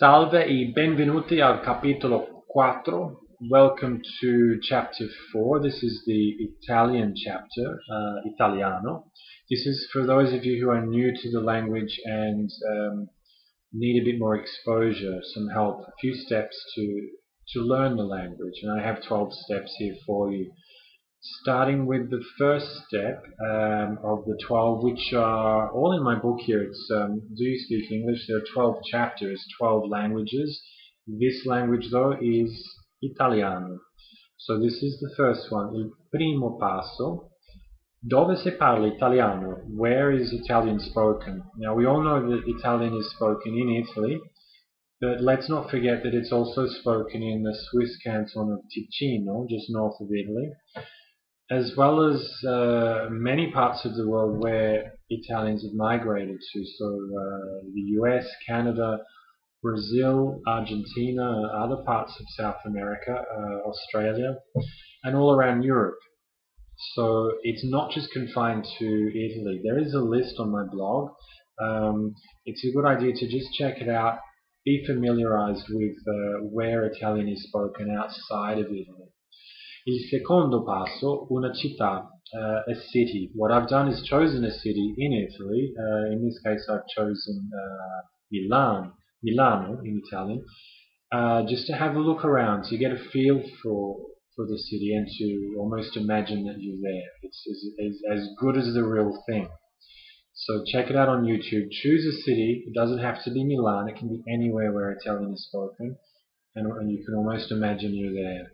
Salve e benvenuti al capitolo 4. Welcome to chapter 4. This is the Italian chapter, Italiano. This is for those of you who are new to the language and need a bit more exposure, some help, a few steps to learn the language. And I have 12 steps here for you. Starting with the first step of the 12, which are all in my book here. It's Do You Speak English? There are 12 chapters, 12 languages. This language, though, is Italiano. So this is the first one. Il primo passo. Dove si parla italiano? Where is Italian spoken? Now, we all know that Italian is spoken in Italy, but let's not forget that it's also spoken in the Swiss canton of Ticino, just north of Italy, as well as many parts of the world where Italians have migrated to. So the US, Canada, Brazil, Argentina, other parts of South America, Australia, and all around Europe. So it's not just confined to Italy. There is a list on my blog. It's a good idea to just check it out, be familiarized with where Italian is spoken outside of Italy. Il secondo passo, una città, a city. What I've done is chosen a city in Italy. In this case, I've chosen Milano in Italian, just to have a look around, to get a feel for the city and to almost imagine that you're there. It's as good as the real thing. So check it out on YouTube. Choose a city. It doesn't have to be Milan. It can be anywhere where Italian is spoken, and you can almost imagine you're there.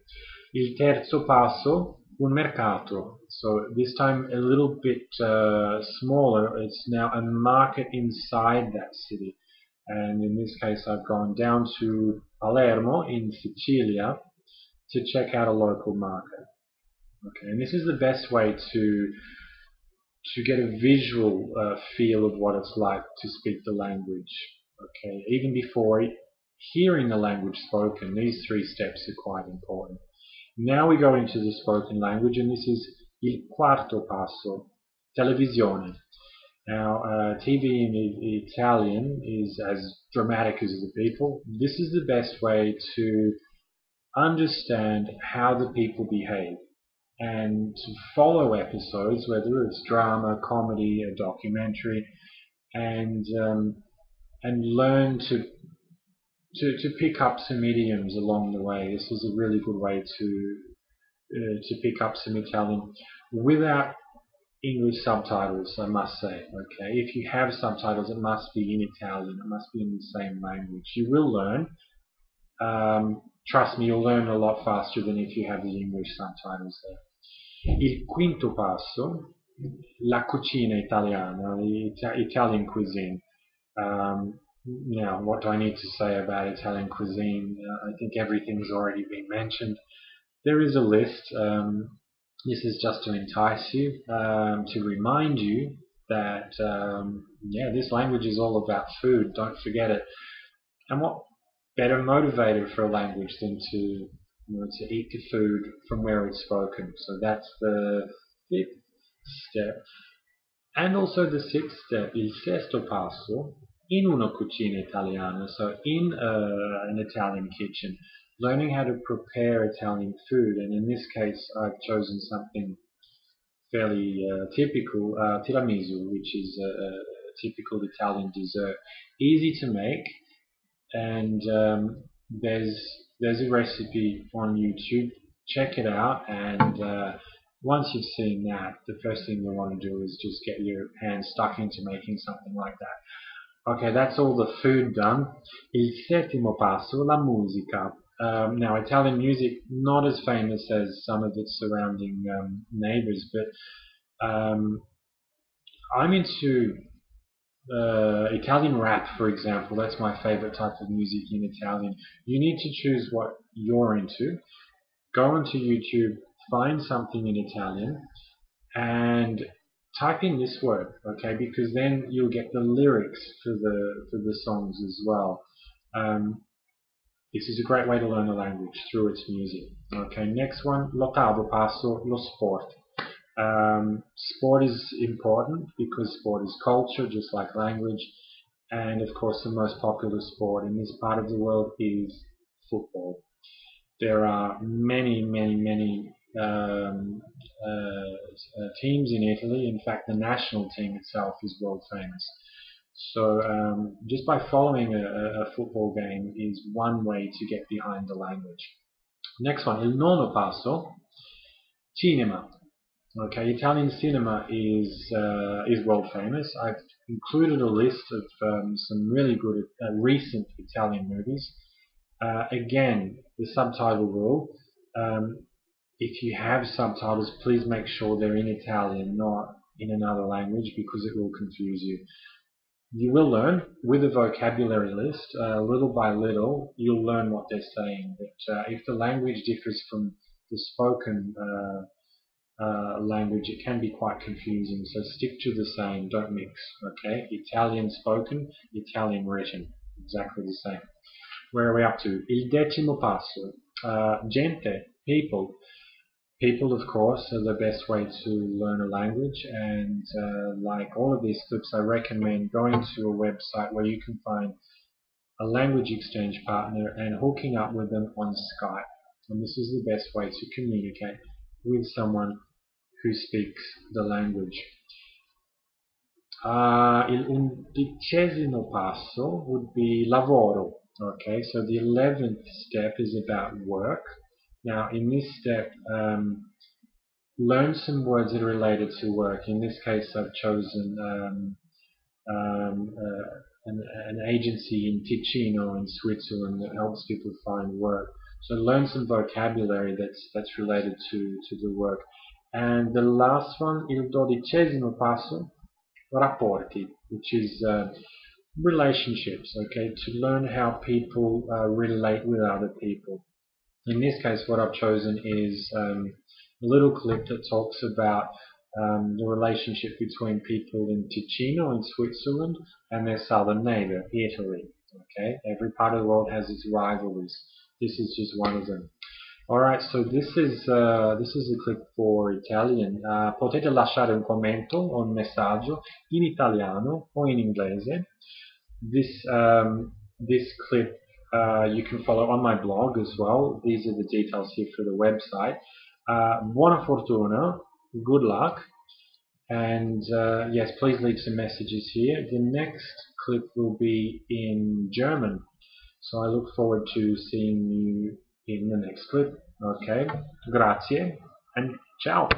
Il terzo passo, un mercato. So this time a little bit smaller. It's now a market inside that city. And in this case, I've gone down to Palermo in Sicilia to check out a local market. Okay, and this is the best way to get a visual feel of what it's like to speak the language. Okay, even before hearing the language spoken, these three steps are quite important. Now we go into the spoken language, and this is il quarto passo, televisione. Now, TV in Italian is as dramatic as the people. This is the best way to understand how the people behave and to follow episodes, whether it's drama, comedy, a documentary, and learn to pick up some idioms along the way. This is a really good way to pick up some Italian without English subtitles, I must say. Okay, if you have subtitles, it must be in Italian. It must be in the same language. You will learn. Trust me, you'll learn a lot faster than if you have the English subtitles there. Il quinto passo, la cucina italiana, the Italian cuisine. Now, what do I need to say about Italian cuisine? I think everything's already been mentioned. There is a list. This is just to entice you, to remind you that, this language is all about food. Don't forget it. And what better motivator for a language than to eat the food from where it's spoken? So that's the fifth step. And also the sixth step, il sesto passo, in una cucina italiana, so in an Italian kitchen, learning how to prepare Italian food. And in this case, I've chosen something fairly typical, tiramisu, which is a typical Italian dessert. Easy to make, and there's a recipe on YouTube. Check it out, and once you've seen that, the first thing you want to do is just get your hands stuck into making something like that. Okay, that's all the food done. Il settimo passo, la musica. Now, Italian music, not as famous as some of its surrounding neighbors, but I'm into Italian rap, for example. That's my favorite type of music in Italian. You need to choose what you're into. Go onto YouTube, find something in Italian, and type in this word, okay? Because then you'll get the lyrics for the songs as well. This is a great way to learn the language through its music. Okay, next one, l'ottavo passo, lo sport. Sport is important because sport is culture, just like language. and of course the most popular sport in this part of the world is football. There are many teams in Italy. In fact, the national team itself is world famous. So just by following a football game is one way to get behind the language. Next one, il nono passo, cinema. Okay, Italian cinema is world famous. I've included a list of some really good recent Italian movies. Again, the subtitle rule. Um, if you have subtitles, please make sure they're in Italian, not in another language, because it will confuse you. You will learn with a vocabulary list, little by little, you'll learn what they're saying. But if the language differs from the spoken language, it can be quite confusing. So stick to the same, don't mix. Okay, Italian spoken, Italian written, exactly the same. Where are we up to? Il decimo passo. Gente, people. People, of course, are the best way to learn a language, and like all of these clips, I recommend going to a website where you can find a language exchange partner and hooking up with them on Skype. And this is the best way to communicate with someone who speaks the language. Il undicesimo passo would be lavoro. Okay, so the 11th step is about work. Now, in this step, learn some words that are related to work. In this case, I've chosen an agency in Ticino in Switzerland that helps people find work. So learn some vocabulary that's related to the work. And the last one, il dodicesimo passo, rapporti, which is relationships. Okay, to learn how people relate with other people. In this case, what I've chosen is a little clip that talks about the relationship between people in Ticino in Switzerland and their southern neighbor, Italy. Okay, every part of the world has its rivalries. This is just one of them. Alright, so this is a clip for Italian. Potete lasciare un commento o un messaggio in italiano o in inglese. This clip you can follow on my blog as well. These are the details here for the website. Buona fortuna, good luck, and yes, please leave some messages here. The next clip will be in German, so I look forward to seeing you in the next clip. Okay, grazie and ciao.